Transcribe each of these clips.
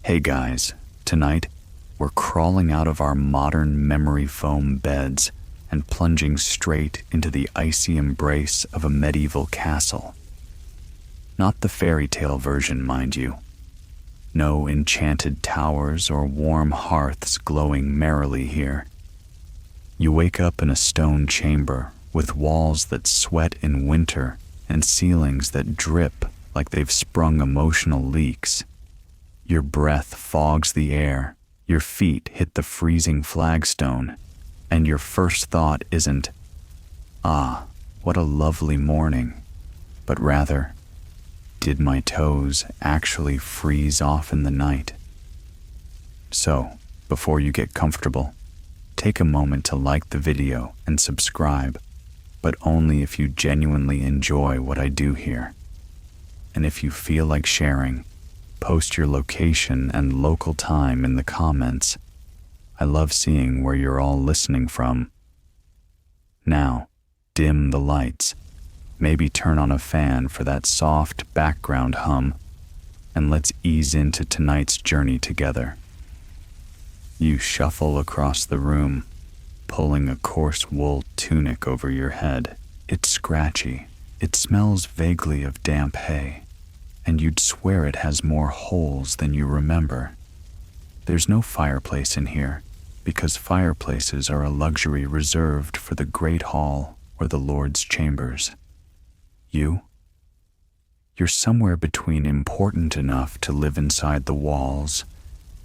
Hey guys, tonight we're crawling out of our modern memory foam beds and plunging straight into the icy embrace of a medieval castle. Not the fairy tale version, mind you. No enchanted towers or warm hearths glowing merrily here. You wake up in a stone chamber with walls that sweat in winter and ceilings that drip like they've sprung emotional leaks. Your breath fogs the air, your feet hit the freezing flagstone, and your first thought isn't, "Ah, what a lovely morning," but rather, "Did my toes actually freeze off in the night?" So, before you get comfortable, take a moment to like the video and subscribe, but only if you genuinely enjoy what I do here. And if you feel like sharing, post your location and local time in the comments. I love seeing where you're all listening from. Now, dim the lights, maybe turn on a fan for that soft background hum, and let's ease into tonight's journey together. You shuffle across the room, pulling a coarse wool tunic over your head. It's scratchy. It smells vaguely of damp hay, and you'd swear it has more holes than you remember. There's no fireplace in here, because fireplaces are a luxury reserved for the Great Hall or the Lord's Chambers. You're somewhere between important enough to live inside the walls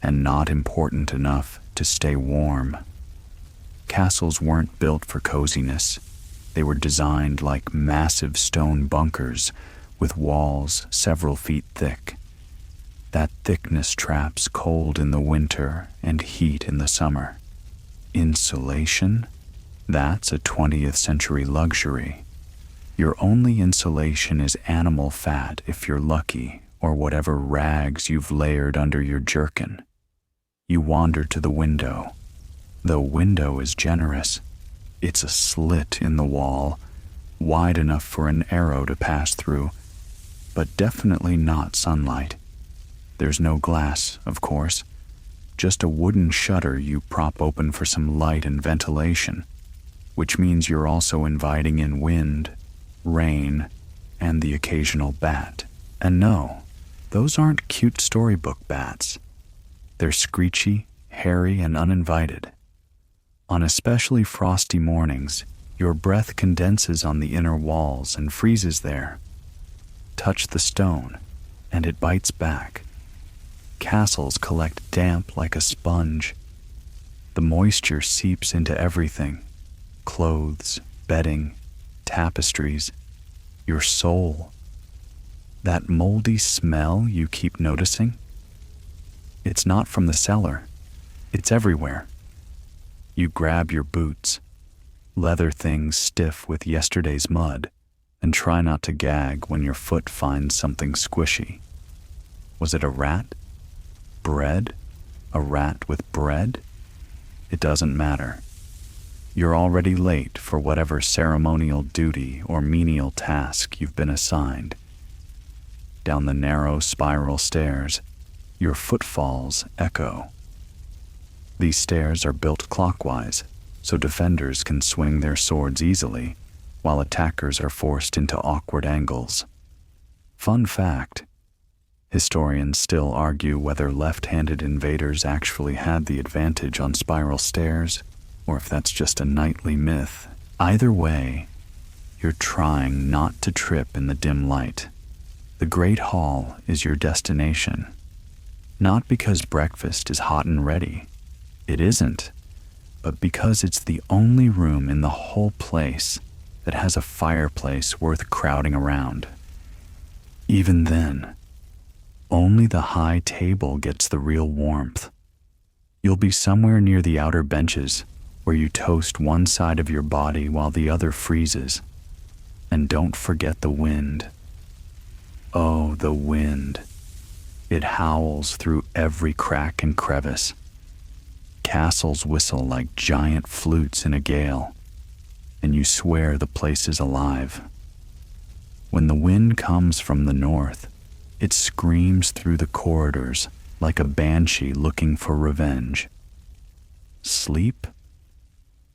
and not important enough to stay warm. Castles weren't built for coziness. They were designed like massive stone bunkers with walls several feet thick. That thickness traps cold in the winter and heat in the summer. Insulation? That's a 20th century luxury. Your only insulation is animal fat if you're lucky, or whatever rags you've layered under your jerkin. You wander to the window. The window is generous. It's a slit in the wall, wide enough for an arrow to pass through, but definitely not sunlight. There's no glass, of course, just a wooden shutter you prop open for some light and ventilation, which means you're also inviting in wind, rain, and the occasional bat. And no, those aren't cute storybook bats. They're screechy, hairy, and uninvited. On especially frosty mornings, your breath condenses on the inner walls and freezes there. Touch the stone, and it bites back. Castles collect damp like a sponge. The moisture seeps into everything: clothes, bedding, tapestries, your soul. That moldy smell you keep noticing? It's not from the cellar. It's everywhere. You grab your boots, leather things stiff with yesterday's mud, and try not to gag when your foot finds something squishy. Was it a rat? Bread? A rat with bread? It doesn't matter. You're already late for whatever ceremonial duty or menial task you've been assigned. Down the narrow spiral stairs, your footfalls echo. These stairs are built clockwise, so defenders can swing their swords easily, while attackers are forced into awkward angles. Fun fact: historians still argue whether left-handed invaders actually had the advantage on spiral stairs, or if that's just a nightly myth. Either way, you're trying not to trip in the dim light. The Great Hall is your destination. Not because breakfast is hot and ready. It isn't, but because it's the only room in the whole place that has a fireplace worth crowding around. Even then, only the high table gets the real warmth. You'll be somewhere near the outer benches, where you toast one side of your body while the other freezes. And don't forget the wind. Oh, the wind. It howls through every crack and crevice. Castles whistle like giant flutes in a gale, and you swear the place is alive. When the wind comes from the north, it screams through the corridors like a banshee looking for revenge. Sleep?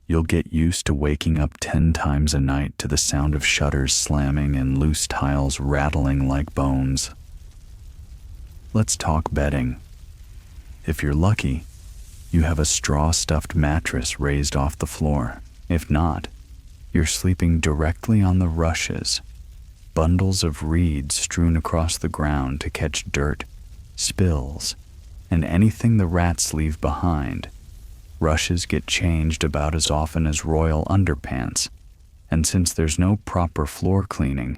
You'll get used to waking up 10 times a night to the sound of shutters slamming and loose tiles rattling like bones. Let's talk bedding. If you're lucky, you have a straw-stuffed mattress raised off the floor. If not, you're sleeping directly on the rushes, bundles of reeds strewn across the ground to catch dirt, spills, and anything the rats leave behind. Rushes get changed about as often as royal underpants, and since there's no proper floor cleaning,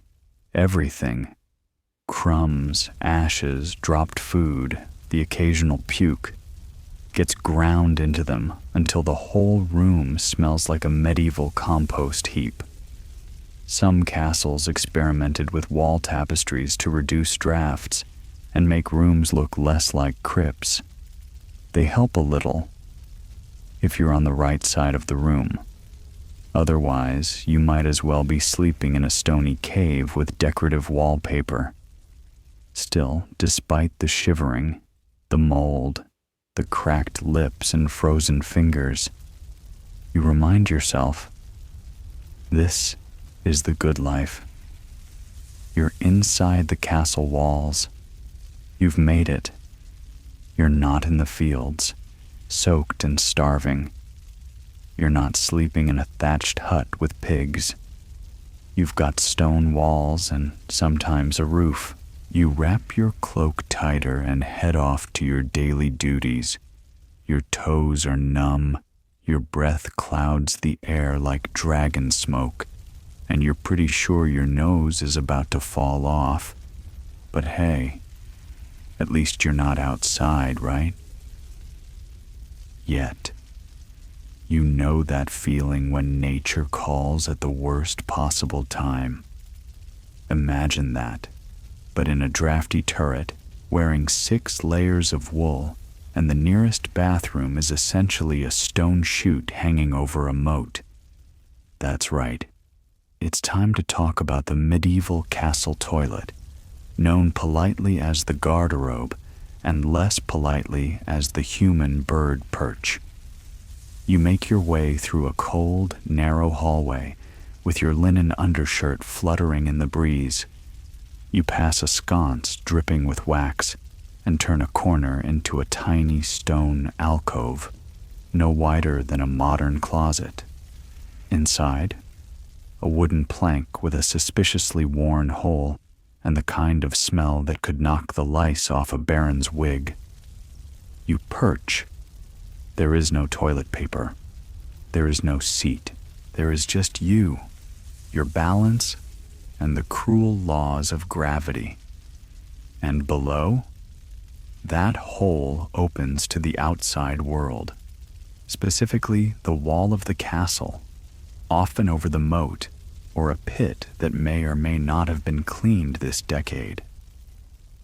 everything, crumbs, ashes, dropped food, the occasional puke, gets ground into them until the whole room smells like a medieval compost heap. Some castles experimented with wall tapestries to reduce drafts and make rooms look less like crypts. They help a little if you're on the right side of the room. Otherwise, you might as well be sleeping in a stony cave with decorative wallpaper. Still, despite the shivering, the mold, the cracked lips and frozen fingers, you remind yourself, this is the good life. You're inside the castle walls. You've made it. You're not in the fields, soaked and starving. You're not sleeping in a thatched hut with pigs. You've got stone walls and sometimes a roof. You wrap your cloak tighter and head off to your daily duties. Your toes are numb, your breath clouds the air like dragon smoke, and you're pretty sure your nose is about to fall off. But hey, at least you're not outside, right? Yet, you know that feeling when nature calls at the worst possible time. Imagine that, but in a drafty turret, wearing 6 layers of wool, and the nearest bathroom is essentially a stone chute hanging over a moat. That's right. It's time to talk about the medieval castle toilet, known politely as the garderobe and less politely as the human bird perch. You make your way through a cold, narrow hallway with your linen undershirt fluttering in the breeze. You pass a sconce dripping with wax and turn a corner into a tiny stone alcove, no wider than a modern closet. Inside, a wooden plank with a suspiciously worn hole and the kind of smell that could knock the lice off a baron's wig. You perch. There is no toilet paper. There is no seat. There is just you, your balance, and the cruel laws of gravity. And below, that hole opens to the outside world, specifically the wall of the castle, often over the moat, or a pit that may or may not have been cleaned this decade.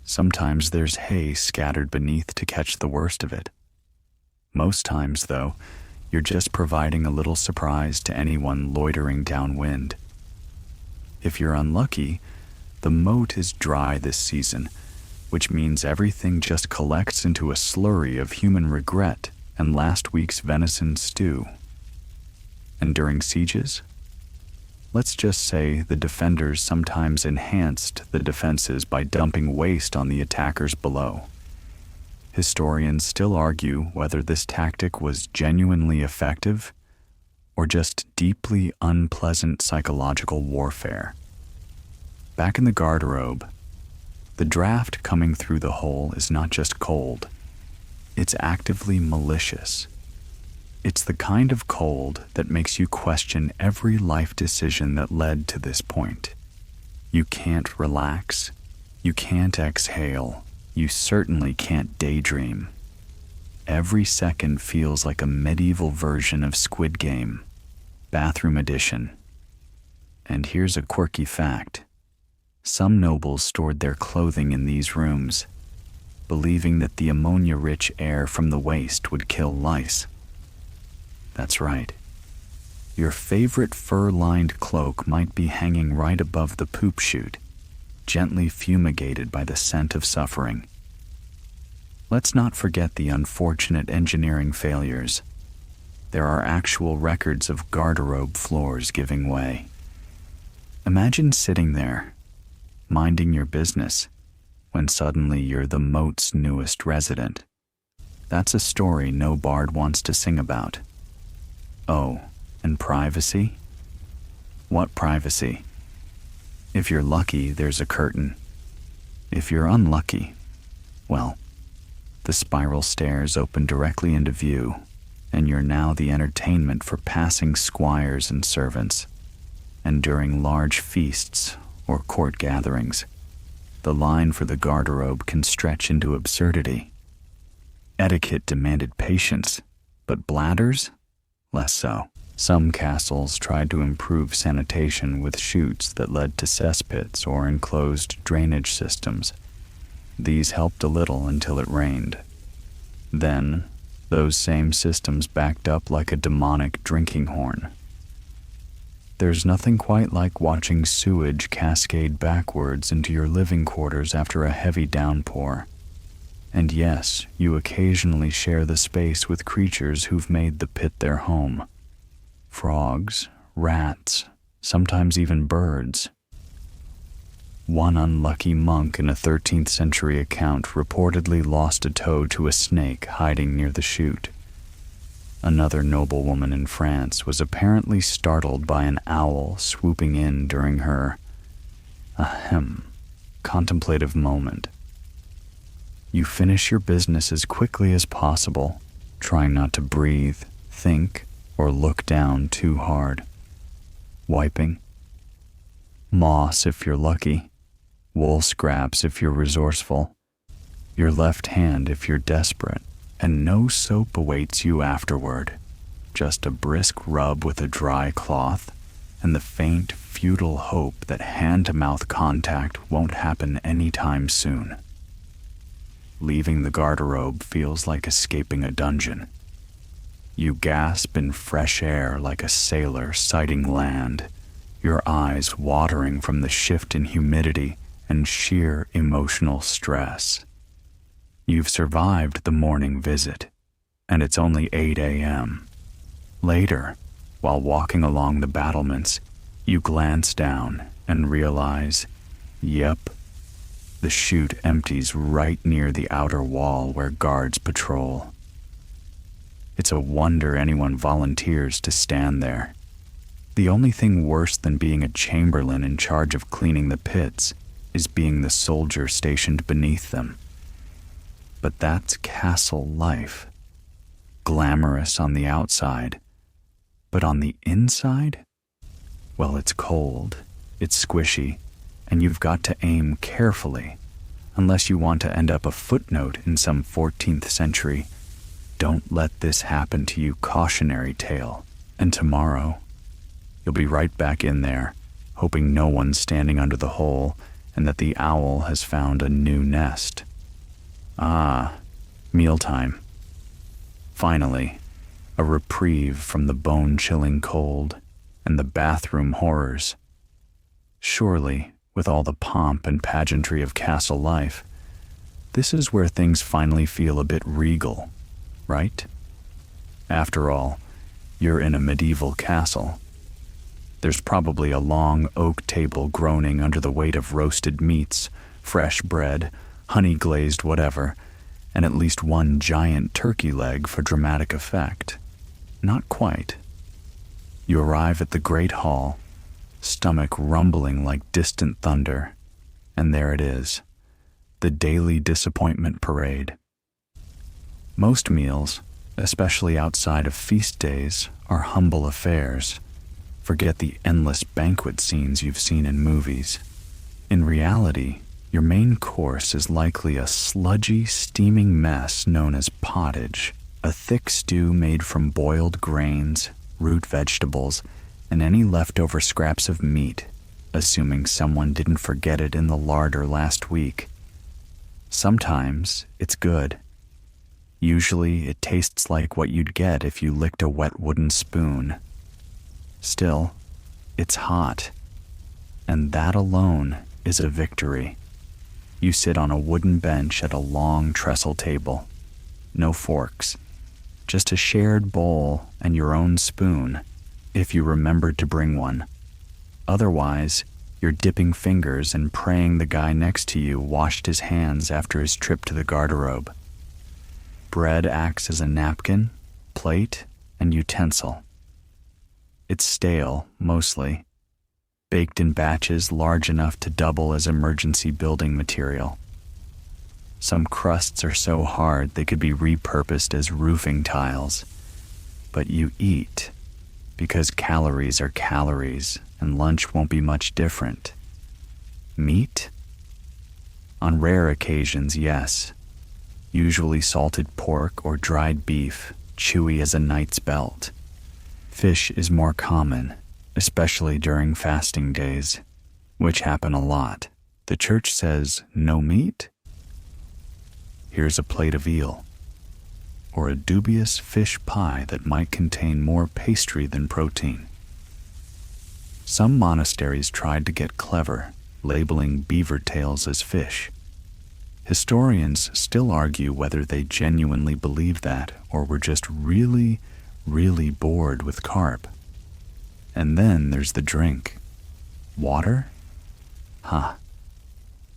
Sometimes there's hay scattered beneath to catch the worst of it. Most times, though, you're just providing a little surprise to anyone loitering downwind. If you're unlucky, the moat is dry this season, which means everything just collects into a slurry of human regret and last week's venison stew. And during sieges? Let's just say the defenders sometimes enhanced the defenses by dumping waste on the attackers below. Historians still argue whether this tactic was genuinely effective or just deeply unpleasant psychological warfare. Back in the garderobe, the draft coming through the hole is not just cold, it's actively malicious. It's the kind of cold that makes you question every life decision that led to this point. You can't relax, you can't exhale, you certainly can't daydream. Every second feels like a medieval version of Squid Game, bathroom edition. And here's a quirky fact. Some nobles stored their clothing in these rooms, believing that the ammonia-rich air from the waste would kill lice. That's right. Your favorite fur-lined cloak might be hanging right above the poop chute, gently fumigated by the scent of suffering. Let's not forget the unfortunate engineering failures. There are actual records of garderobe floors giving way. Imagine sitting there, minding your business, when suddenly you're the moat's newest resident. That's a story no bard wants to sing about. Oh, and privacy? What privacy? If you're lucky, there's a curtain. If you're unlucky, well, the spiral stairs open directly into view, and you're now the entertainment for passing squires and servants. And during large feasts or court gatherings, the line for the garderobe can stretch into absurdity. Etiquette demanded patience, but bladders? Less so. Some castles tried to improve sanitation with chutes that led to cesspits or enclosed drainage systems. These helped a little until it rained. Then, those same systems backed up like a demonic drinking horn. There's nothing quite like watching sewage cascade backwards into your living quarters after a heavy downpour. And yes, you occasionally share the space with creatures who've made the pit their home. Frogs, rats, sometimes even birds. One unlucky monk in a 13th century account reportedly lost a toe to a snake hiding near the chute. Another noblewoman in France was apparently startled by an owl swooping in during her, contemplative moment. You finish your business as quickly as possible, trying not to breathe, think, or look down too hard. Wiping. Moss if you're lucky. Wool scraps if you're resourceful. Your left hand if you're desperate. And no soap awaits you afterward. Just a brisk rub with a dry cloth and the faint, futile hope that hand-to-mouth contact won't happen anytime soon. Leaving the garderobe feels like escaping a dungeon. You gasp in fresh air like a sailor sighting land, your eyes watering from the shift in humidity and sheer emotional stress. You've survived the morning visit, and it's only 8 a.m. Later, while walking along the battlements, you glance down and realize, yep, the chute empties right near the outer wall where guards patrol. It's a wonder anyone volunteers to stand there. The only thing worse than being a chamberlain in charge of cleaning the pits is being the soldier stationed beneath them. But that's castle life. Glamorous on the outside. But on the inside? Well, it's cold, it's squishy, and you've got to aim carefully, unless you want to end up a footnote in some 14th century "Don't let this happen to you" cautionary tale. And tomorrow, you'll be right back in there, hoping no one's standing under the hole and that the owl has found a new nest. Ah, mealtime. Finally, a reprieve from the bone-chilling cold and the bathroom horrors. Surely, with all the pomp and pageantry of castle life, this is where things finally feel a bit regal, right? After all, you're in a medieval castle. There's probably a long oak table groaning under the weight of roasted meats, fresh bread, honey-glazed whatever, and at least one giant turkey leg for dramatic effect. Not quite. You arrive at the great hall, stomach rumbling like distant thunder, and there it is, the daily disappointment parade. Most meals, especially outside of feast days, are humble affairs. Forget the endless banquet scenes you've seen in movies. In reality, your main course is likely a sludgy, steaming mess known as pottage, a thick stew made from boiled grains, root vegetables, and any leftover scraps of meat, assuming someone didn't forget it in the larder last week. Sometimes it's good. Usually it tastes like what you'd get if you licked a wet wooden spoon. Still, it's hot, and that alone is a victory. You sit on a wooden bench at a long trestle table. No forks, just a shared bowl and your own spoon, if you remembered to bring one. Otherwise, you're dipping fingers and praying the guy next to you washed his hands after his trip to the garderobe. Bread acts as a napkin, plate, and utensil. It's stale, mostly, baked in batches large enough to double as emergency building material. Some crusts are so hard they could be repurposed as roofing tiles. But you eat, because calories are calories, and lunch won't be much different. Meat? On rare occasions, yes. Usually salted pork or dried beef, chewy as a knight's belt. Fish is more common, especially during fasting days, which happen a lot. The church says, no meat? Here's a plate of eel, or a dubious fish pie that might contain more pastry than protein. Some monasteries tried to get clever, labeling beaver tails as fish. Historians still argue whether they genuinely believed that or were just really bored with carp. And then there's the drink. Water?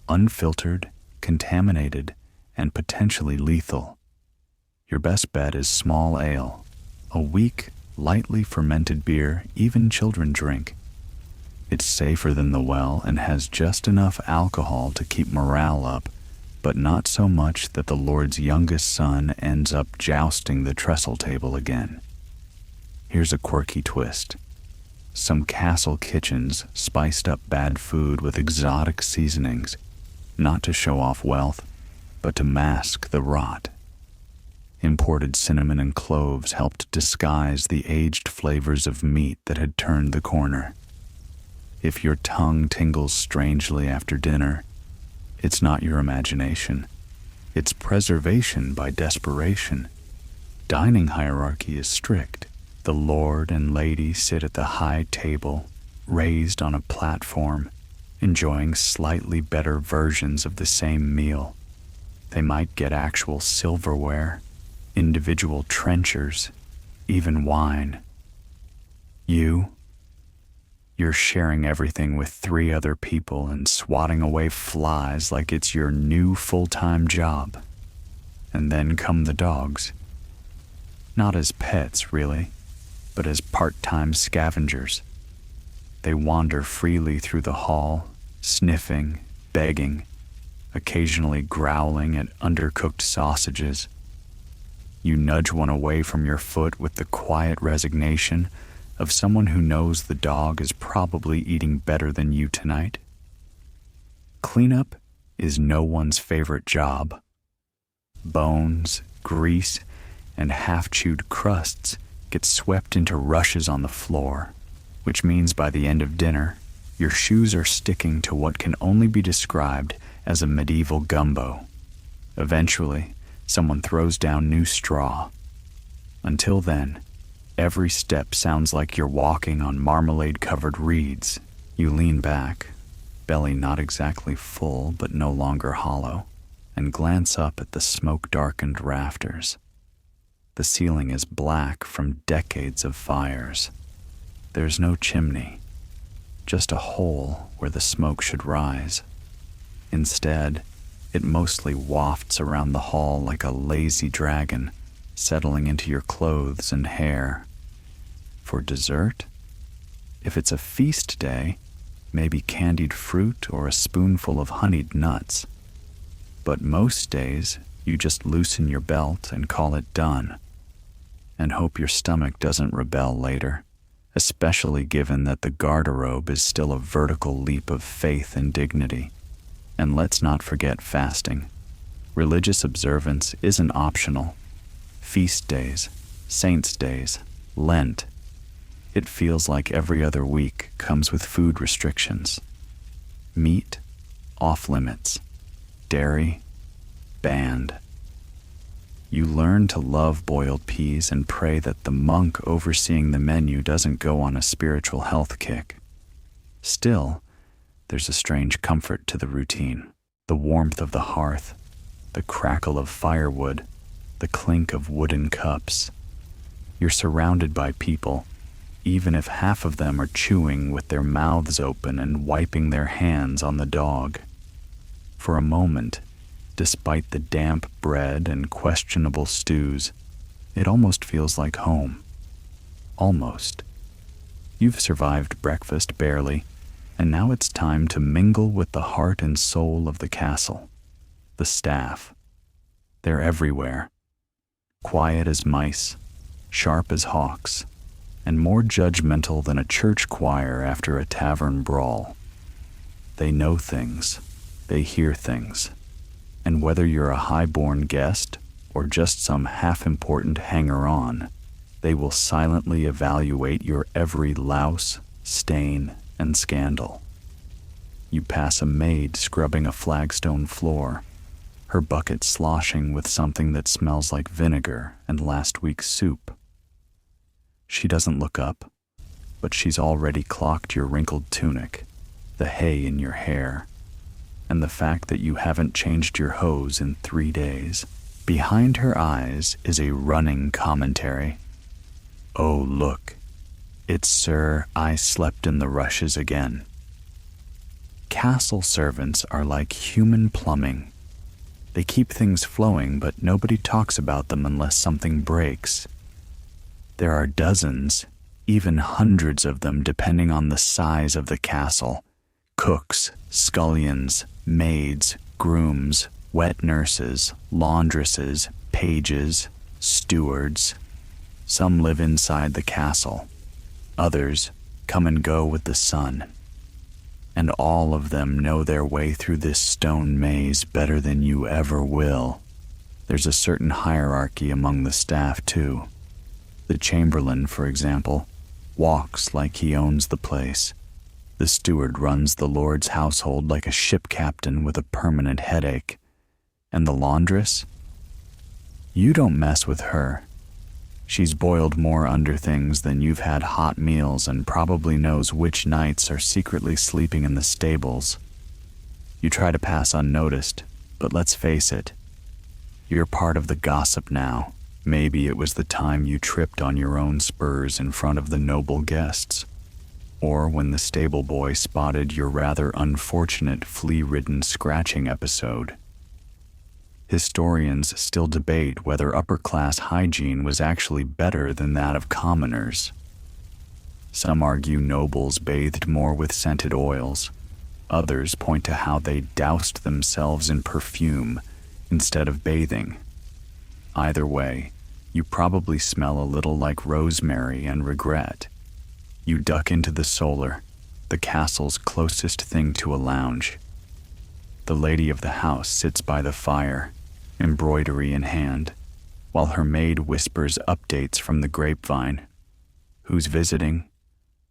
Unfiltered, contaminated, and potentially lethal. Your best bet is small ale, a weak, lightly fermented beer even children drink. It's safer than the well and has just enough alcohol to keep morale up, but not so much that the Lord's youngest son ends up jousting the trestle table again. Here's a quirky twist. Some castle kitchens spiced up bad food with exotic seasonings, not to show off wealth, but to mask the rot. Imported cinnamon and cloves helped disguise the aged flavors of meat that had turned the corner. If your tongue tingles strangely after dinner, it's not your imagination. It's preservation by desperation. Dining hierarchy is strict. The lord and lady sit at the high table, raised on a platform, enjoying slightly better versions of the same meal. They might get actual silverware, individual trenchers, even wine. You're sharing everything with 3 other people and swatting away flies like it's your new full-time job. And then come the dogs. Not as pets, really, but as part-time scavengers. They wander freely through the hall, sniffing, begging, occasionally growling at undercooked sausages. You nudge one away from your foot with the quiet resignation of someone who knows the dog is probably eating better than you tonight. Cleanup is no one's favorite job. Bones, grease, and half-chewed crusts get swept into rushes on the floor, which means by the end of dinner, your shoes are sticking to what can only be described as a medieval gumbo. Eventually, someone throws down new straw. Until then, every step sounds like you're walking on marmalade-covered reeds. You lean back, belly not exactly full but no longer hollow, and glance up at the smoke-darkened rafters. The ceiling is black from decades of fires. There's no chimney, just a hole where the smoke should rise. Instead, it mostly wafts around the hall like a lazy dragon, settling into your clothes and hair. For dessert? If it's a feast day, maybe candied fruit or a spoonful of honeyed nuts. But most days, you just loosen your belt and call it done, and hope your stomach doesn't rebel later, especially given that the garderobe is still a vertical leap of faith and dignity. And let's not forget fasting. Religious observance isn't optional. Feast days, saints' days, Lent. It feels like every other week comes with food restrictions. Meat, off limits. Dairy, banned. You learn to love boiled peas and pray that the monk overseeing the menu doesn't go on a spiritual health kick. Still, there's a strange comfort to the routine. The warmth of the hearth, the crackle of firewood, the clink of wooden cups. You're surrounded by people, even if half of them are chewing with their mouths open and wiping their hands on the dog. For a moment, despite the damp bread and questionable stews, it almost feels like home. Almost. You've survived breakfast barely, and now it's time to mingle with the heart and soul of the castle. The staff. They're everywhere. Quiet as mice, sharp as hawks, and more judgmental than a church choir after a tavern brawl. They know things, they hear things, and whether you're a high-born guest or just some half-important hanger-on, they will silently evaluate your every louse, stain, and scandal. You pass a maid scrubbing a flagstone floor, her bucket sloshing with something that smells like vinegar and last week's soup. She doesn't look up, but she's already clocked your wrinkled tunic, the hay in your hair, and the fact that you haven't changed your hose in 3 days. Behind her eyes is a running commentary. Oh, look, it's Sir I slept in the rushes again. Castle servants are like human plumbing. They keep things flowing, but nobody talks about them unless something breaks. There are dozens, even hundreds of them depending on the size of the castle. Cooks, scullions, maids, grooms, wet nurses, laundresses, pages, stewards. Some live inside the castle. Others come and go with the sun. And all of them know their way through this stone maze better than you ever will. There's a certain hierarchy among the staff, too. The chamberlain, for example, walks like he owns the place. The steward runs the lord's household like a ship captain with a permanent headache. And the laundress? You don't mess with her. She's boiled more underthings than you've had hot meals and probably knows which knights are secretly sleeping in the stables. You try to pass unnoticed, but let's face it, you're part of the gossip now. Maybe it was the time you tripped on your own spurs in front of the noble guests, or when the stable boy spotted your rather unfortunate flea-ridden scratching episode. Historians still debate whether upper-class hygiene was actually better than that of commoners. Some argue nobles bathed more with scented oils. Others point to how they doused themselves in perfume instead of bathing. Either way, you probably smell a little like rosemary and regret. You duck into the solar, the castle's closest thing to a lounge. The lady of the house sits by the fire, embroidery in hand, while her maid whispers updates from the grapevine. Who's visiting,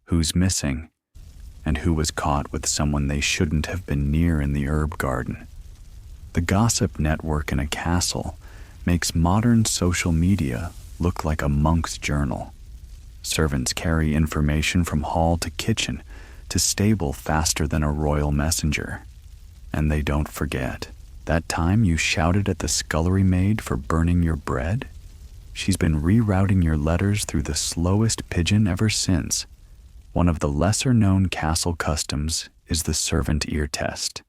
who's missing, and who was caught with someone they shouldn't have been near in the herb garden. The gossip network in a castle makes modern social media look like a monk's journal. Servants carry information from hall to kitchen to stable faster than a royal messenger. And they don't forget. That time you shouted at the scullery maid for burning your bread? She's been rerouting your letters through the slowest pigeon ever since. One of the lesser-known castle customs is the servant ear test.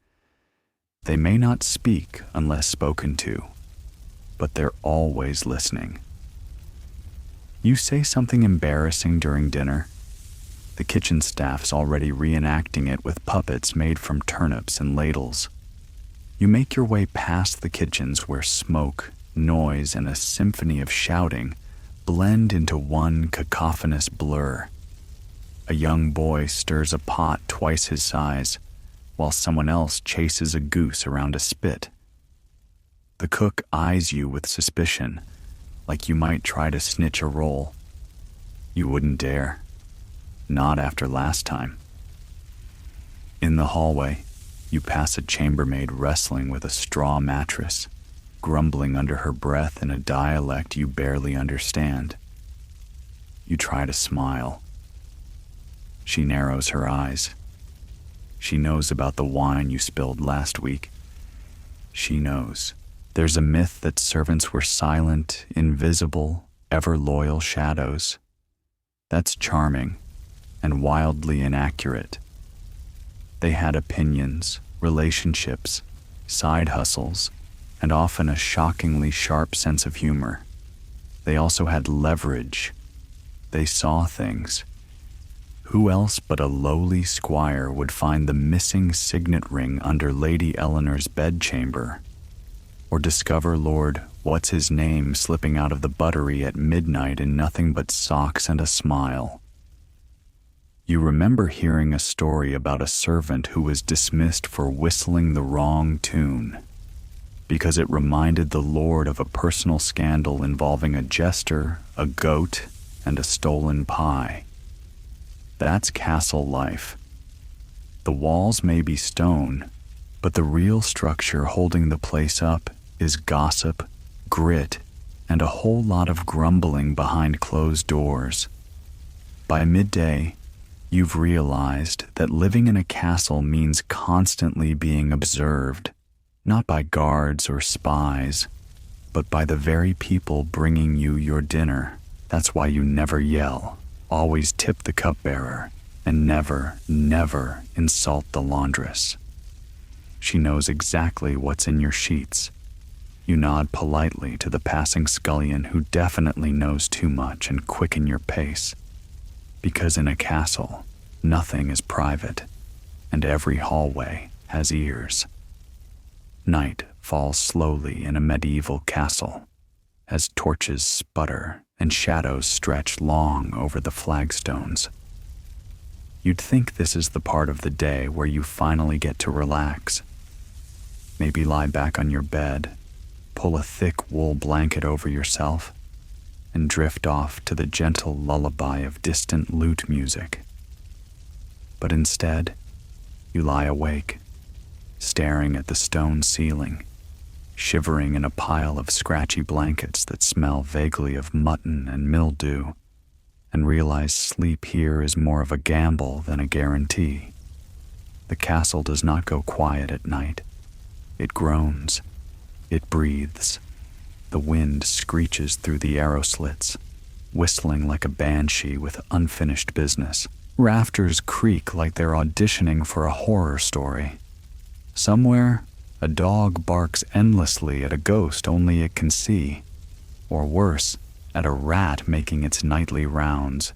They may not speak unless spoken to, but they're always listening. You say something embarrassing during dinner. The kitchen staff's already reenacting it with puppets made from turnips and ladles. You make your way past the kitchens where smoke, noise, and a symphony of shouting blend into one cacophonous blur. A young boy stirs a pot twice his size, while someone else chases a goose around a spit. The cook eyes you with suspicion, like you might try to snitch a roll. You wouldn't dare. Not after last time. In the hallway, you pass a chambermaid wrestling with a straw mattress, grumbling under her breath in a dialect you barely understand. You try to smile. She narrows her eyes. She knows about the wine you spilled last week, She knows. There's a myth that servants were silent, invisible, ever-loyal shadows. That's charming and wildly inaccurate. They had opinions, relationships, side hustles, and often a shockingly sharp sense of humor. They also had leverage. They saw things. Who else but a lowly squire would find the missing signet ring under Lady Eleanor's bedchamber, or discover Lord What's-His-Name slipping out of the buttery at midnight in nothing but socks and a smile? You remember hearing a story about a servant who was dismissed for whistling the wrong tune, because it reminded the lord of a personal scandal involving a jester, a goat, and a stolen pie. That's castle life. The walls may be stone, but the real structure holding the place up is gossip, grit, and a whole lot of grumbling behind closed doors. By midday, you've realized that living in a castle means constantly being observed, not by guards or spies, but by the very people bringing you your dinner. That's why you never yell, always tip the cupbearer, and never, never insult the laundress. She knows exactly what's in your sheets. You nod politely to the passing scullion who definitely knows too much and quicken your pace. Because in a castle, nothing is private, and every hallway has ears. Night falls slowly in a medieval castle, as torches sputter and shadows stretch long over the flagstones. You'd think this is the part of the day where you finally get to relax. Maybe lie back on your bed, pull a thick wool blanket over yourself, and drift off to the gentle lullaby of distant lute music. But instead, you lie awake, staring at the stone ceiling, shivering in a pile of scratchy blankets that smell vaguely of mutton and mildew, and realize sleep here is more of a gamble than a guarantee. The castle does not go quiet at night. It groans. It breathes. The wind screeches through the arrow slits, whistling like a banshee with unfinished business. Rafters creak like they're auditioning for a horror story. Somewhere, a dog barks endlessly at a ghost only it can see, or worse, at a rat making its nightly rounds.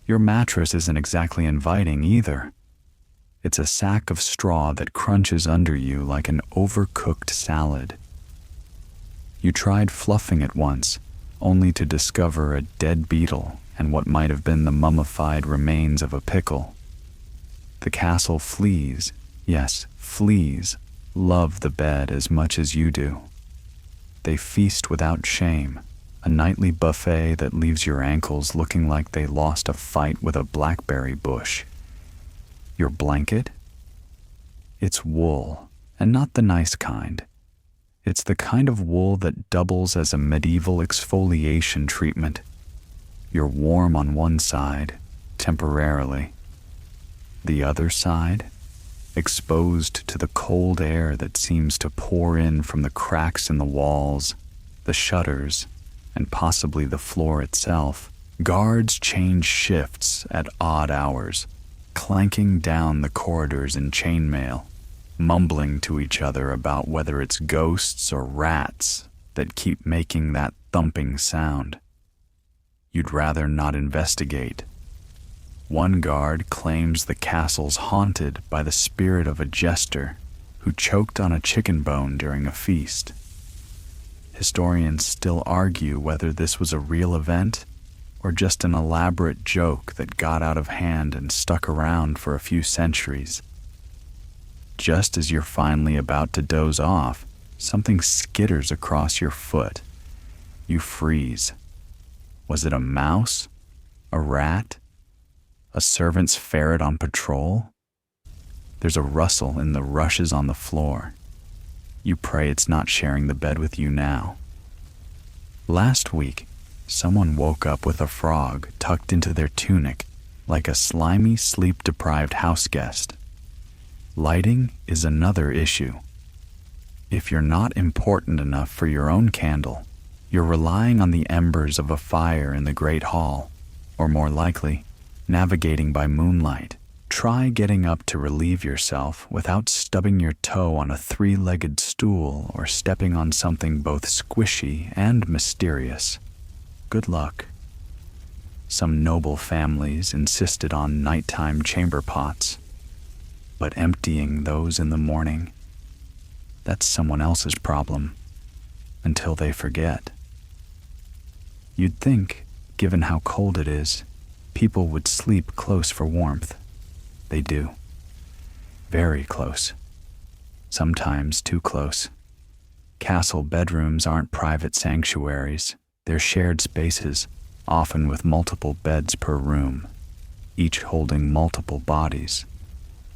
Your mattress isn't exactly inviting either. It's a sack of straw that crunches under you like an overcooked salad. You tried fluffing it once, only to discover a dead beetle and what might have been the mummified remains of a pickle. The castle fleas, yes, fleas, love the bed as much as you do. They feast without shame, a nightly buffet that leaves your ankles looking like they lost a fight with a blackberry bush. Your blanket? It's wool, and not the nice kind. It's the kind of wool that doubles as a medieval exfoliation treatment. You're warm on one side, temporarily. The other side, exposed to the cold air that seems to pour in from the cracks in the walls, the shutters, and possibly the floor itself. Guards change shifts at odd hours, clanking down the corridors in chainmail, mumbling to each other about whether it's ghosts or rats that keep making that thumping sound. You'd rather not investigate. One guard claims the castle's haunted by the spirit of a jester who choked on a chicken bone during a feast. Historians still argue whether this was a real event or just an elaborate joke that got out of hand and stuck around for a few centuries. Just as you're finally about to doze off, something skitters across your foot. You freeze. Was it a mouse? A rat? A servant's ferret on patrol? There's a rustle in the rushes on the floor. You pray it's not sharing the bed with you now. Last week, someone woke up with a frog tucked into their tunic like a slimy, sleep-deprived houseguest. Lighting is another issue. If you're not important enough for your own candle, you're relying on the embers of a fire in the great hall, or more likely, navigating by moonlight. Try getting up to relieve yourself without stubbing your toe on a three-legged stool or stepping on something both squishy and mysterious. Good luck. Some noble families insisted on nighttime chamber pots, but emptying those in the morning, that's someone else's problem, until they forget. You'd think, given how cold it is, people would sleep close for warmth. They do. Very close. Sometimes too close. Castle bedrooms aren't private sanctuaries. They're shared spaces, often with multiple beds per room, each holding multiple bodies.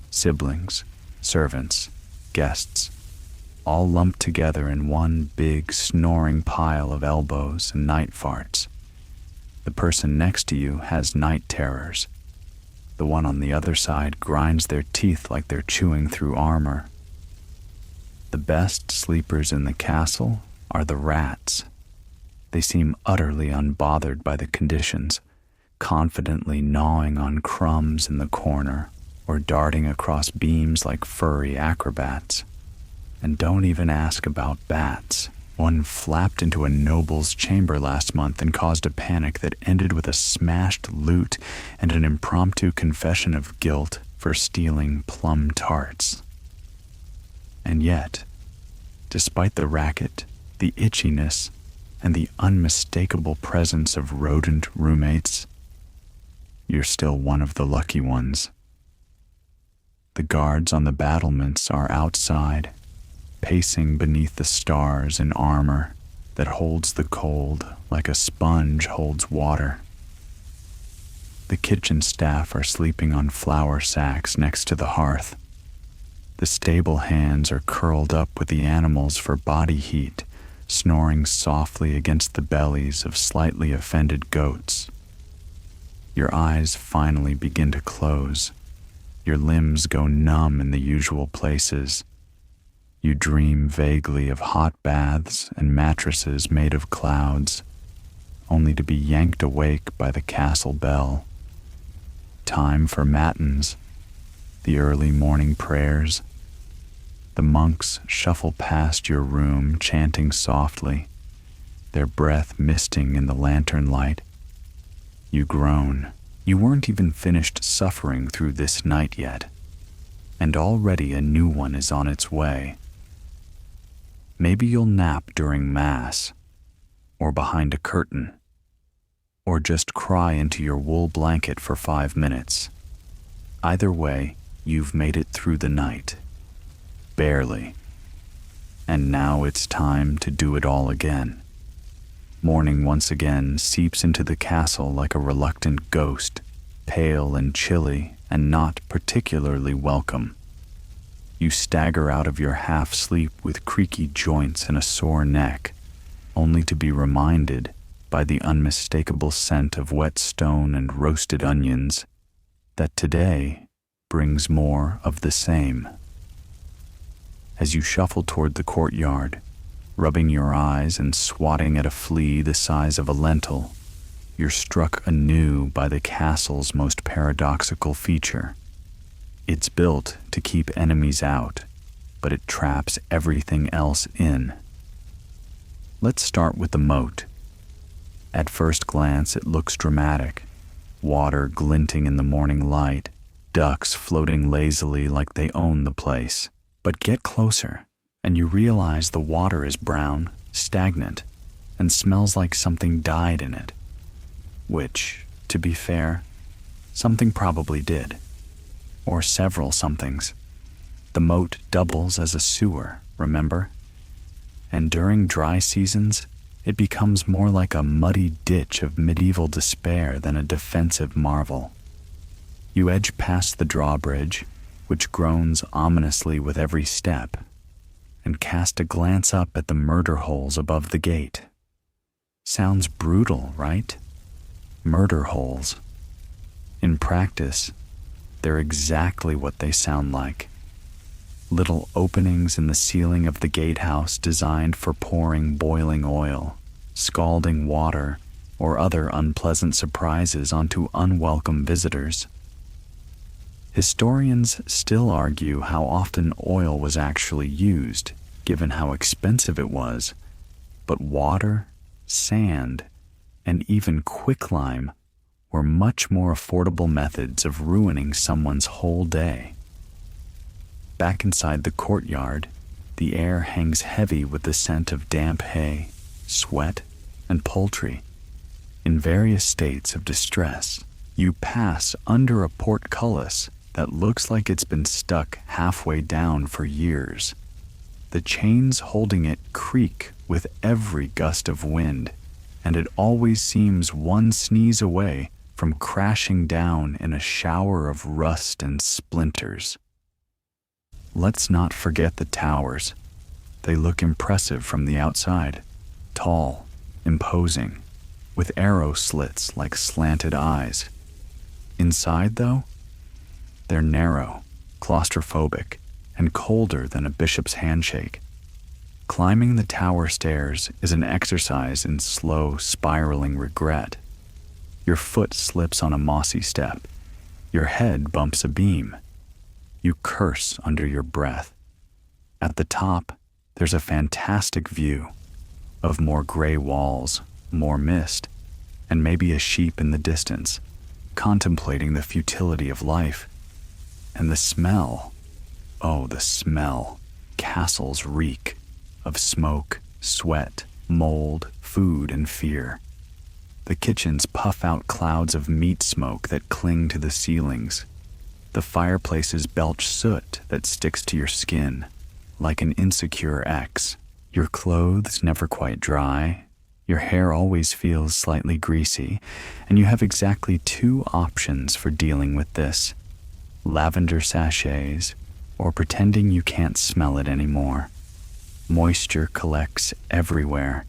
Siblings, servants, guests, all lumped together in one big snoring pile of elbows and night farts. The person next to you has night terrors. The one on the other side grinds their teeth like they're chewing through armor. The best sleepers in the castle are the rats. They seem utterly unbothered by the conditions, confidently gnawing on crumbs in the corner or darting across beams like furry acrobats. And don't even ask about bats. One flapped into a noble's chamber last month and caused a panic that ended with a smashed lute and an impromptu confession of guilt for stealing plum tarts. And yet, despite the racket, the itchiness, and the unmistakable presence of rodent roommates, you're still one of the lucky ones. The guards on the battlements are outside, pacing beneath the stars in armor that holds the cold like a sponge holds water. The kitchen staff are sleeping on flour sacks next to the hearth. The stable hands are curled up with the animals for body heat, snoring softly against the bellies of slightly offended goats. Your eyes finally begin to close. Your limbs go numb in the usual places. You dream vaguely of hot baths and mattresses made of clouds, only to be yanked awake by the castle bell. Time for matins, the early morning prayers. The monks shuffle past your room chanting softly, their breath misting in the lantern light. You groan. You weren't even finished suffering through this night yet, and already a new one is on its way. Maybe you'll nap during Mass, or behind a curtain, or just cry into your wool blanket for 5 minutes. Either way, you've made it through the night. Barely. And now it's time to do it all again. Morning once again seeps into the castle like a reluctant ghost, pale and chilly and not particularly welcome. You stagger out of your half-sleep with creaky joints and a sore neck, only to be reminded by the unmistakable scent of wet stone and roasted onions that today brings more of the same. As you shuffle toward the courtyard, rubbing your eyes and swatting at a flea the size of a lentil, you're struck anew by the castle's most paradoxical feature. It's built to keep enemies out, but it traps everything else in. Let's start with the moat. At first glance, it looks dramatic. Water glinting in the morning light, ducks floating lazily like they own the place. But get closer, and you realize the water is brown, stagnant, and smells like something died in it. Which, to be fair, something probably did. Or several somethings. The moat doubles as a sewer, remember? And during dry seasons, it becomes more like a muddy ditch of medieval despair than a defensive marvel. You edge past the drawbridge, which groans ominously with every step, and cast a glance up at the murder holes above the gate. Sounds brutal, right? Murder holes. In practice, they're exactly what they sound like. little openings in the ceiling of the gatehouse designed for pouring boiling oil, scalding water, or other unpleasant surprises onto unwelcome visitors. Historians still argue how often oil was actually used, given how expensive it was, but water, sand, and even quicklime were much more affordable methods of ruining someone's whole day. Back inside the courtyard, the air hangs heavy with the scent of damp hay, sweat, and poultry. In various states of distress, you pass under a portcullis that looks like it's been stuck halfway down for years. The chains holding it creak with every gust of wind, and it always seems one sneeze away from crashing down in a shower of rust and splinters. Let's not forget the towers. They look impressive from the outside, tall, imposing, with arrow slits like slanted eyes. Inside, though, they're narrow, claustrophobic, and colder than a bishop's handshake. Climbing the tower stairs is an exercise in slow, spiraling regret. Your foot slips on a mossy step. Your head bumps a beam. You curse under your breath. At the top, there's a fantastic view of more gray walls, more mist, and maybe a sheep in the distance, contemplating the futility of life. And the smell, oh, the smell. Castles reek of smoke, sweat, mold, food, and fear. The kitchens puff out clouds of meat smoke that cling to the ceilings. The fireplaces belch soot that sticks to your skin, like an insecure ex. Your clothes never quite dry. Your hair always feels slightly greasy, and you have exactly two options for dealing with this: lavender sachets, or pretending you can't smell it anymore. Moisture collects everywhere,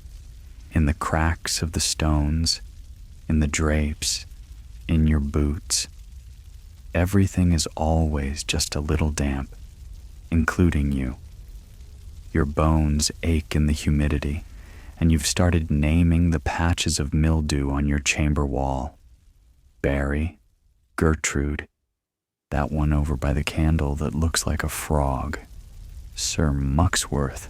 in the cracks of the stones, in the drapes, in your boots. Everything is always just a little damp, including you. Your bones ache in the humidity, and you've started naming the patches of mildew on your chamber wall. Barry, Gertrude, that one over by the candle that looks like a frog, Sir Mucksworth.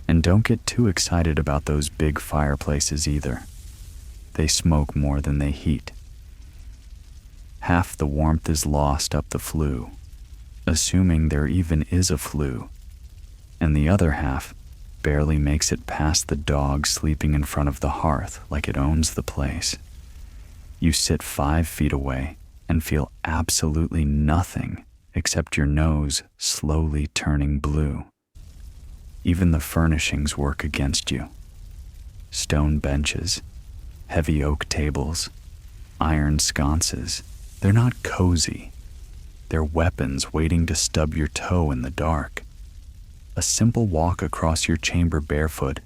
And don't get too excited about those big fireplaces either. They smoke more than they heat. Half the warmth is lost up the flue, assuming there even is a flue, and the other half barely makes it past the dog sleeping in front of the hearth like it owns the place. You sit 5 feet away and feel absolutely nothing except your nose slowly turning blue. Even the furnishings work against you. Stone benches, heavy oak tables, iron sconces. They're not cozy. They're weapons waiting to stub your toe in the dark. A simple walk across your chamber barefoot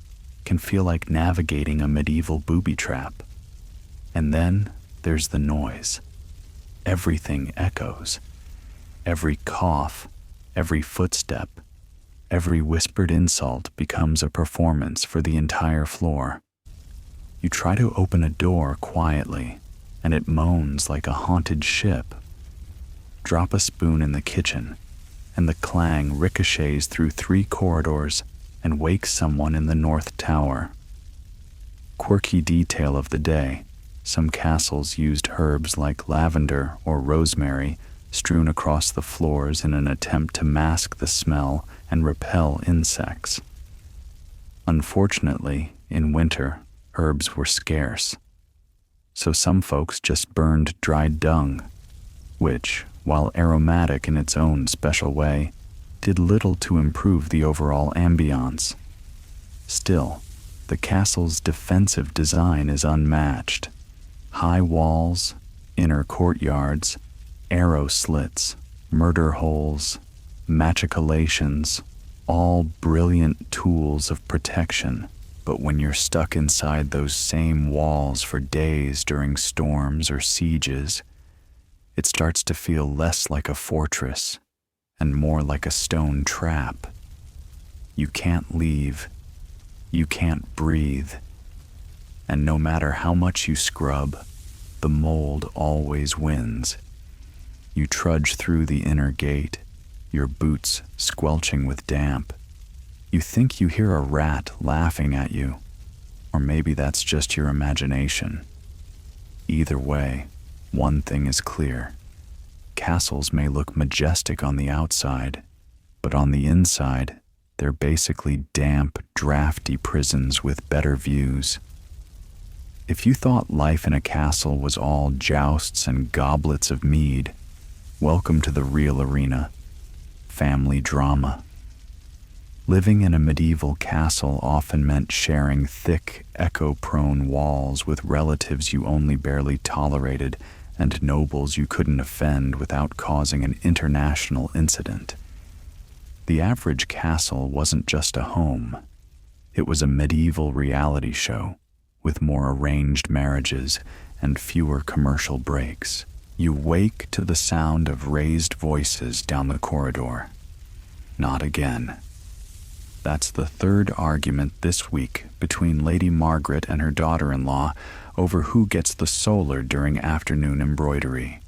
can feel like navigating a medieval booby trap. And then there's the noise. Everything echoes. Every cough, every footstep, every whispered insult becomes a performance for the entire floor. You try to open a door quietly, and it moans like a haunted ship. Drop a spoon in the kitchen, and the clang ricochets through 3 corridors and wakes someone in the north tower. Quirky detail of the day: some castles used herbs like lavender or rosemary strewn across the floors in an attempt to mask the smell and repel insects. Unfortunately, in winter, herbs were scarce, so some folks just burned dried dung, which, while aromatic in its own special way, did little to improve the overall ambiance. Still, the castle's defensive design is unmatched. High walls, inner courtyards, arrow slits, murder holes, machicolations, all brilliant tools of protection. But when you're stuck inside those same walls for days during storms or sieges, it starts to feel less like a fortress and more like a stone trap. You can't leave, you can't breathe, and no matter how much you scrub, the mold always wins. You trudge through the inner gate, your boots squelching with damp. You think you hear a rat laughing at you, or maybe that's just your imagination. Either way, one thing is clear. Castles may look majestic on the outside, but on the inside, they're basically damp, drafty prisons with better views. If you thought life in a castle was all jousts and goblets of mead, welcome to the real arena. Family drama. Living in a medieval castle often meant sharing thick, echo-prone walls with relatives you only barely tolerated and nobles you couldn't offend without causing an international incident. The average castle wasn't just a home. It was a medieval reality show with more arranged marriages and fewer commercial breaks. You wake to the sound of raised voices down the corridor. Not again. That's the third argument this week between Lady Margaret and her daughter-in-law over who gets the solar during afternoon embroidery.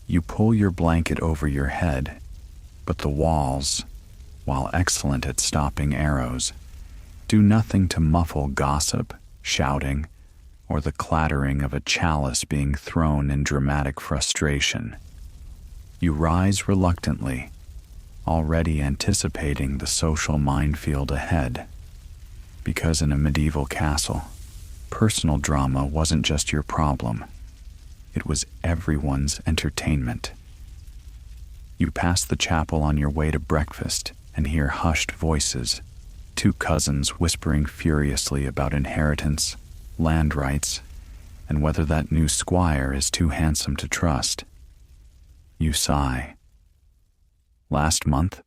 You pull your blanket over your head, but the walls, while excellent at stopping arrows, do nothing to muffle gossip, shouting, or the clattering of a chalice being thrown in dramatic frustration. You rise reluctantly, already anticipating the social minefield ahead, because in a medieval castle, personal drama wasn't just your problem, it was everyone's entertainment. You pass the chapel on your way to breakfast and hear hushed voices, two cousins whispering furiously about inheritance, land rights, and whether that new squire is too handsome to trust. You sigh. Last month,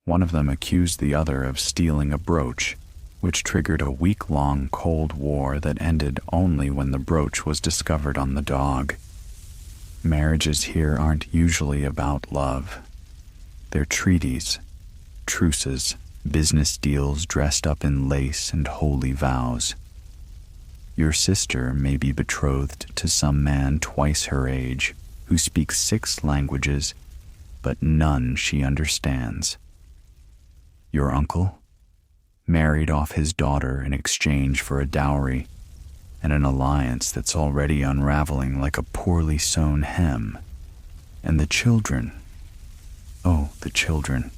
one of them accused the other of stealing a brooch, which triggered a week-long Cold War that ended only when the brooch was discovered on the dog. Marriages here aren't usually about love. They're treaties, truces, business deals dressed up in lace and holy vows. Your sister may be betrothed to some man twice her age who speaks 6 languages, but none she understands. Your uncle married off his daughter in exchange for a dowry and an alliance that's already unraveling like a poorly sewn hem. And the children, oh, the children.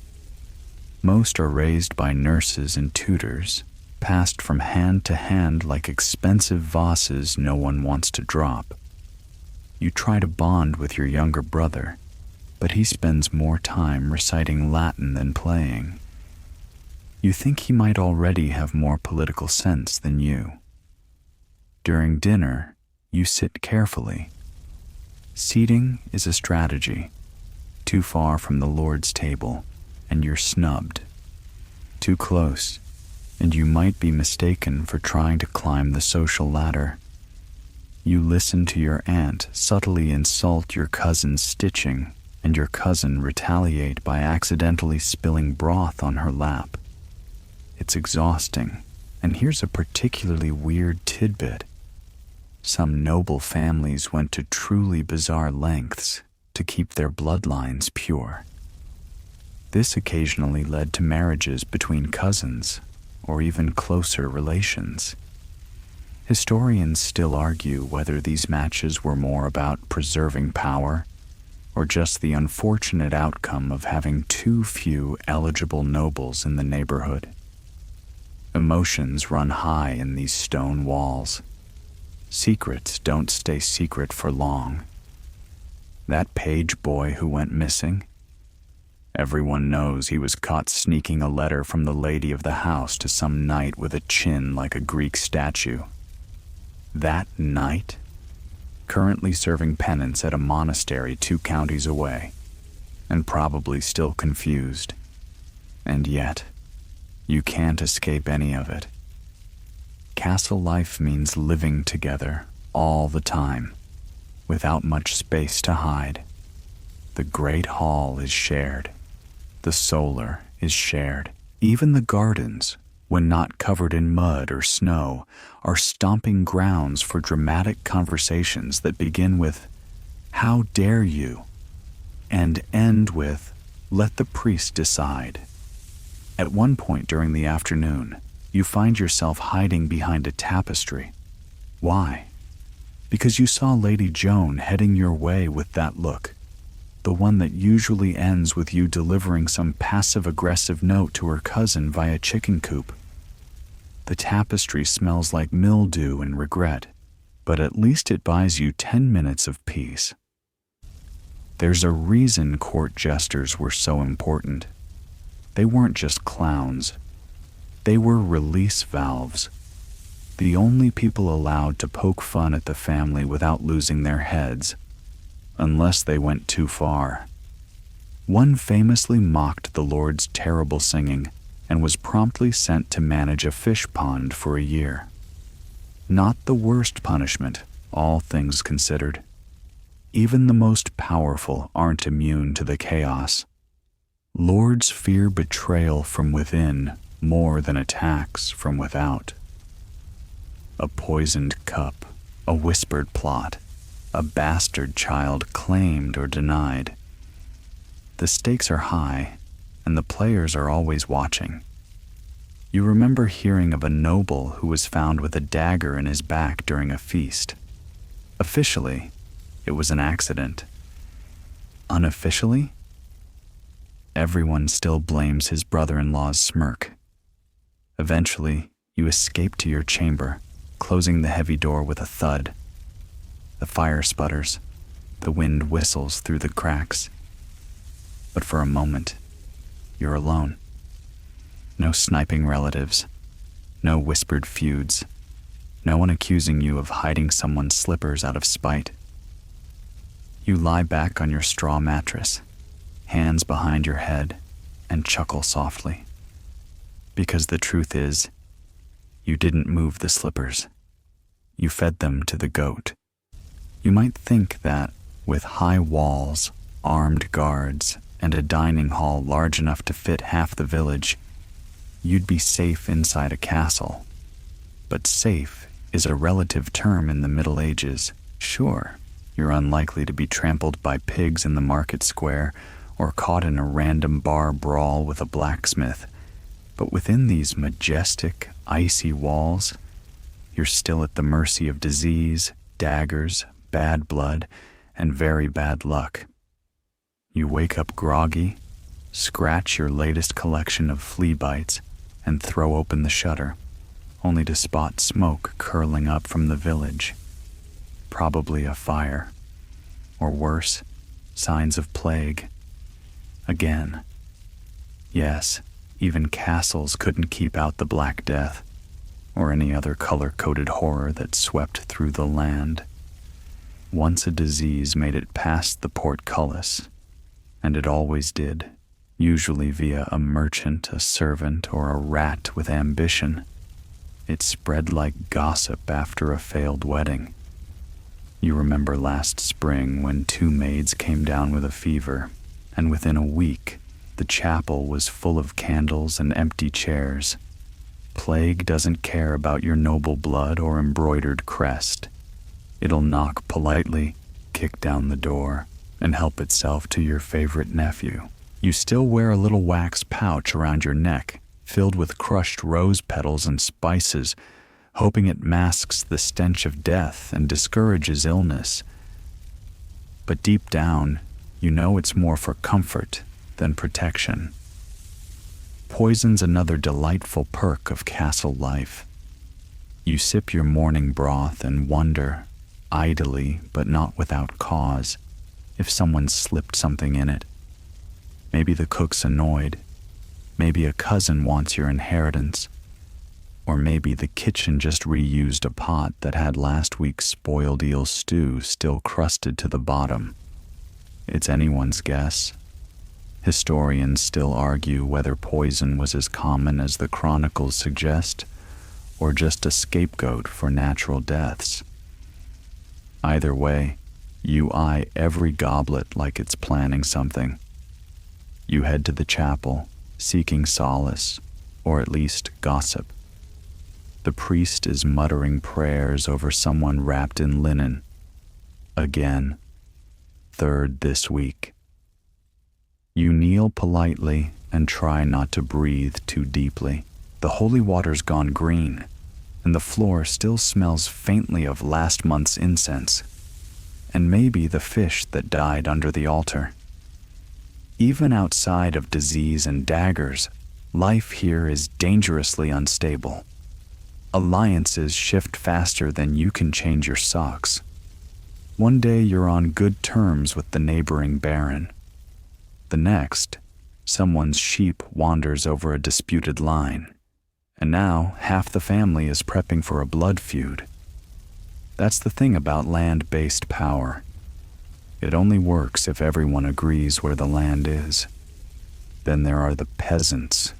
Most are raised by nurses and tutors, passed from hand to hand like expensive vases no one wants to drop. You try to bond with your younger brother, but he spends more time reciting Latin than playing. You think he might already have more political sense than you. During dinner, you sit carefully. Seating is a strategy. Too far from the Lord's table, and you're snubbed. Too close, and you might be mistaken for trying to climb the social ladder. You listen to your aunt subtly insult your cousin's stitching, and your cousin retaliate by accidentally spilling broth on her lap. It's exhausting, and here's a particularly weird tidbit. Some noble families went to truly bizarre lengths to keep their bloodlines pure. This occasionally led to marriages between cousins, or even closer relations. Historians still argue whether these matches were more about preserving power, or just the unfortunate outcome of having too few eligible nobles in the neighborhood. Emotions run high in these stone walls. Secrets don't stay secret for long. That page boy who went missing? Everyone knows he was caught sneaking a letter from the lady of the house to some knight with a chin like a Greek statue. That knight? Currently serving penance at a monastery 2 counties away, and probably still confused. And yet, you can't escape any of it. Castle life means living together all the time, without much space to hide. The great hall is shared, The solar is shared. Even the gardens, when not covered in mud or snow, are stomping grounds for dramatic conversations that begin with, "How dare you?" and end with, "Let the priest decide." At one point during the afternoon, you find yourself hiding behind a tapestry. Why? Because you saw Lady Joan heading your way with that look, the one that usually ends with you delivering some passive-aggressive note to her cousin via chicken coop. The tapestry smells like mildew and regret, but at least it buys you 10 minutes of peace. There's a reason court jesters were so important. They weren't just clowns. They were release valves. The only people allowed to poke fun at the family without losing their heads, unless they went too far. One famously mocked the Lord's terrible singing and was promptly sent to manage a fish pond for a year. Not the worst punishment, all things considered. Even the most powerful aren't immune to the chaos. Lords fear betrayal from within more than attacks from without. A poisoned cup, a whispered plot, a bastard child claimed or denied. The stakes are high, and the players are always watching. You remember hearing of a noble who was found with a dagger in his back during a feast. Officially, it was an accident. Unofficially, everyone still blames his brother-in-law's smirk. Eventually, you escape to your chamber, closing the heavy door with a thud. The fire sputters, the wind whistles through the cracks. But for a moment, you're alone. No sniping relatives, no whispered feuds, no one accusing you of hiding someone's slippers out of spite. You lie back on your straw mattress, hands behind your head, and chuckle softly. Because the truth is, you didn't move the slippers. You fed them to the goat. You might think that, with high walls, armed guards, and a dining hall large enough to fit half the village, you'd be safe inside a castle. But safe is a relative term in the Middle Ages. Sure, you're unlikely to be trampled by pigs in the market square or caught in a random bar brawl with a blacksmith. But within these majestic, icy walls, you're still at the mercy of disease, daggers, bad blood, and very bad luck. You wake up groggy, scratch your latest collection of flea bites, and throw open the shutter, only to spot smoke curling up from the village. Probably a fire. Or worse, signs of plague. Again. Yes, even castles couldn't keep out the Black Death, or any other color-coded horror that swept through the land. Once a disease made it past the portcullis, and it always did, usually via a merchant, a servant, or a rat with ambition. It spread like gossip after a failed wedding. You remember last spring when 2 maids came down with a fever, and within a week, the chapel was full of candles and empty chairs. Plague doesn't care about your noble blood or embroidered crest. It'll knock politely, kick down the door, and help itself to your favorite nephew. You still wear a little wax pouch around your neck, filled with crushed rose petals and spices, hoping it masks the stench of death and discourages illness. But deep down, you know it's more for comfort than protection. Poison's another delightful perk of castle life. You sip your morning broth and wonder, idly but not without cause, if someone slipped something in it. Maybe the cook's annoyed. Maybe a cousin wants your inheritance. Or maybe the kitchen just reused a pot that had last week's spoiled eel stew still crusted to the bottom. It's anyone's guess. Historians still argue whether poison was as common as the chronicles suggest, or just a scapegoat for natural deaths. Either way, you eye every goblet like it's planning something. You head to the chapel, seeking solace, or at least gossip. The priest is muttering prayers over someone wrapped in linen. Again, third this week. You kneel politely and try not to breathe too deeply. The holy water's gone green, and the floor still smells faintly of last month's incense, and maybe the fish that died under the altar. Even outside of disease and daggers, life here is dangerously unstable. Alliances shift faster than you can change your socks. One day you're on good terms with the neighboring baron. The next, someone's sheep wanders over a disputed line, and now half the family is prepping for a blood feud. That's the thing about land-based power. It only works if everyone agrees where the land is. Then there are the peasants.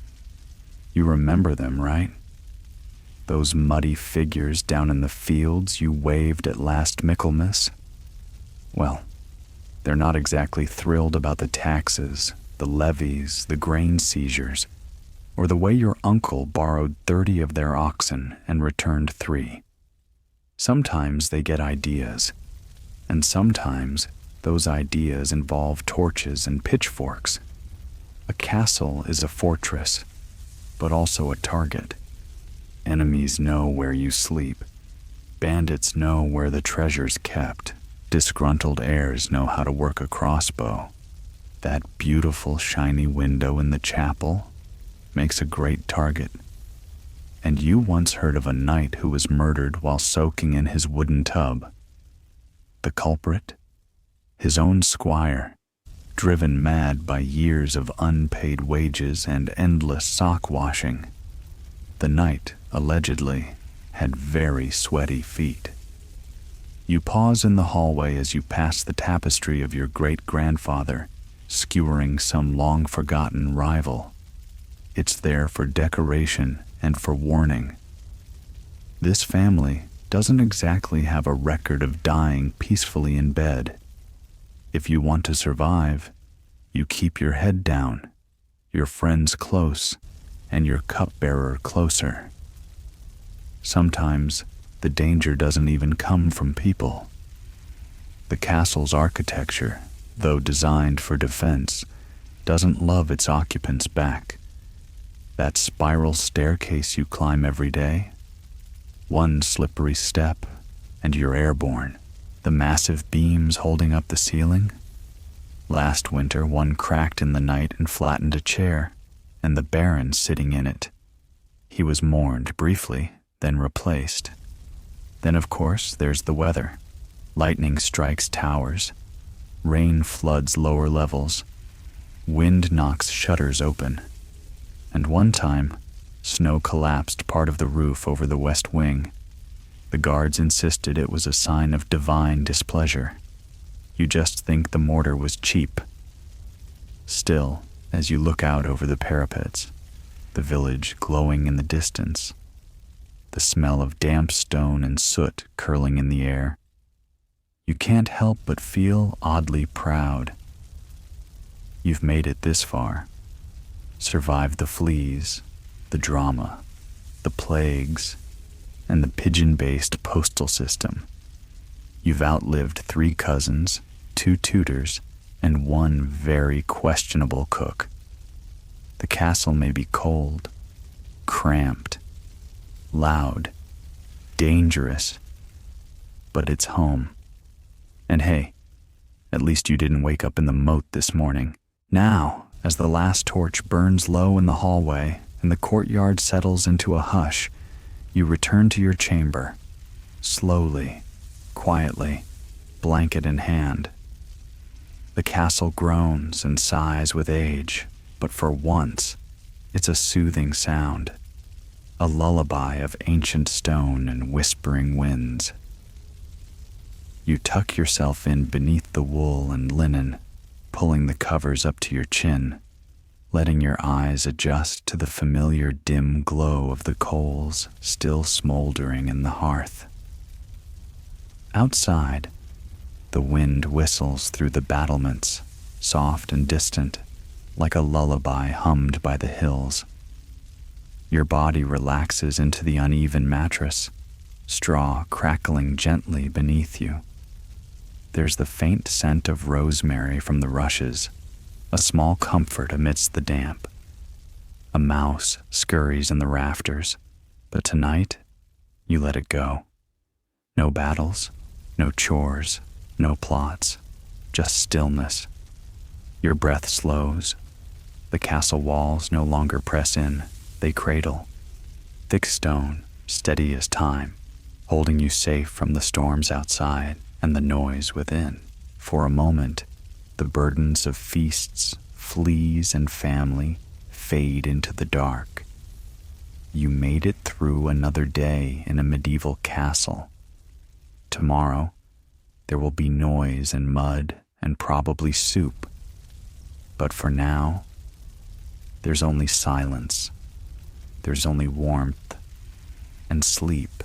You remember them, right? Those muddy figures down in the fields you waved at last Michaelmas? Well, they're not exactly thrilled about the taxes, the levies, the grain seizures, or the way your uncle borrowed 30 of their oxen and returned 3. Sometimes they get ideas, and sometimes those ideas involve torches and pitchforks. A castle is a fortress, but also a target. Enemies know where you sleep. Bandits know where the treasure's kept. Disgruntled heirs know how to work a crossbow. That beautiful shiny window in the chapel makes a great target. And you once heard of a knight who was murdered while soaking in his wooden tub. The culprit? His own squire, driven mad by years of unpaid wages and endless sock washing. The knight, allegedly, had very sweaty feet. You pause in the hallway as you pass the tapestry of your great-grandfather, skewering some long-forgotten rival. It's there for decoration and for warning. This family doesn't exactly have a record of dying peacefully in bed. If you want to survive, you keep your head down, your friends close, and your cupbearer closer. Sometimes the danger doesn't even come from people. The castle's architecture, though designed for defense, doesn't love its occupants back. That spiral staircase you climb every day, one slippery step and you're airborne. The massive beams holding up the ceiling. Last winter, one cracked in the night and flattened a chair, and the baron sitting in it. He was mourned briefly, then replaced. Then, of course, there's the weather. Lightning strikes towers. Rain floods lower levels. Wind knocks shutters open. And one time, snow collapsed part of the roof over the west wing. The guards insisted it was a sign of divine displeasure. You just think the mortar was cheap. Still, as you look out over the parapets, the village glowing in the distance, the smell of damp stone and soot curling in the air, you can't help but feel oddly proud. You've made it this far. Survived the fleas, the drama, the plagues, and the pigeon-based postal system. You've outlived 3 cousins, 2 tutors, and 1 very questionable cook. The castle may be cold, cramped, loud, dangerous, but it's home. And hey, at least you didn't wake up in the moat this morning. Now, as the last torch burns low in the hallway and the courtyard settles into a hush, you return to your chamber, slowly, quietly, blanket in hand. The castle groans and sighs with age, but for once, it's a soothing sound, a lullaby of ancient stone and whispering winds. You tuck yourself in beneath the wool and linen, pulling the covers up to your chin, letting your eyes adjust to the familiar dim glow of the coals still smoldering in the hearth. Outside, the wind whistles through the battlements, soft and distant, like a lullaby hummed by the hills. Your body relaxes into the uneven mattress, straw crackling gently beneath you. There's the faint scent of rosemary from the rushes, a small comfort amidst the damp. A mouse scurries in the rafters, but tonight, you let it go. No battles, no chores, no plots, just stillness. Your breath slows. The castle walls no longer press in, they cradle. Thick stone, steady as time, holding you safe from the storms outside and the noise within. For a moment, the burdens of feasts, fleas, and family fade into the dark. You made it through another day in a medieval castle. Tomorrow, there will be noise and mud and probably soup. But for now, there's only silence. There's only warmth and sleep.